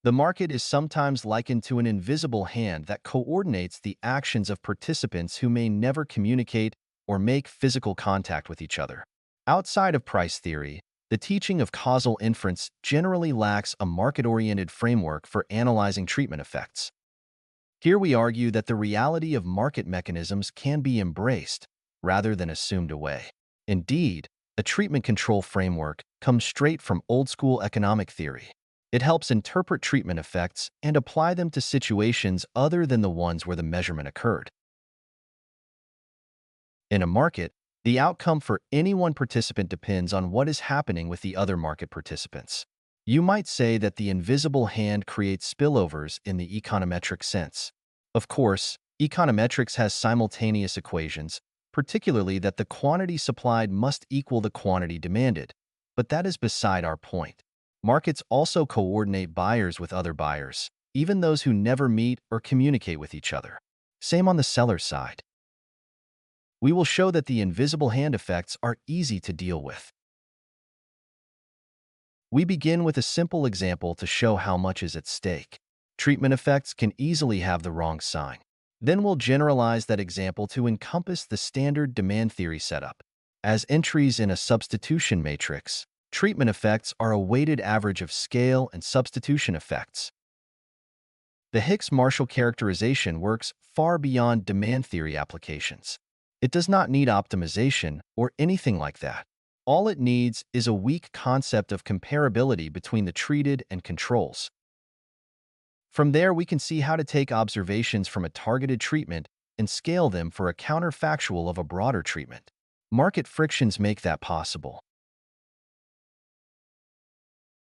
The market is sometimes likened to an invisible hand that coordinates the actions of participants who may never communicate or make physical contact with each other. Outside of price theory, the teaching of causal inference generally lacks a market-oriented framework for analyzing treatment effects. Here we argue that the reality of market mechanisms can be embraced rather than assumed away. Indeed, a treatment control framework comes straight from old-school economic theory. It helps interpret treatment effects and apply them to situations other than the ones where the measurement occurred. In a market, the outcome for any one participant depends on what is happening with the other market participants. You might say that the invisible hand creates spillovers in the econometric sense. Of course, econometrics has simultaneous equations, particularly that the quantity supplied must equal the quantity demanded, but that is beside our point. Markets also coordinate buyers with other buyers, even those who never meet or communicate with each other. Same on the seller's side. We will show that the invisible hand effects are easy to deal with. We begin with a simple example to show how much is at stake. Treatment effects can easily have the wrong sign. Then we'll generalize that example to encompass the standard demand theory setup. As entries in a substitution matrix, treatment effects are a weighted average of scale and substitution effects. The Hicks-Marshall characterization works far beyond demand theory applications. It does not need optimization or anything like that. All it needs is a weak concept of comparability between the treated and controls. From there, we can see how to take observations from a targeted treatment and scale them for a counterfactual of a broader treatment. Market frictions make that possible.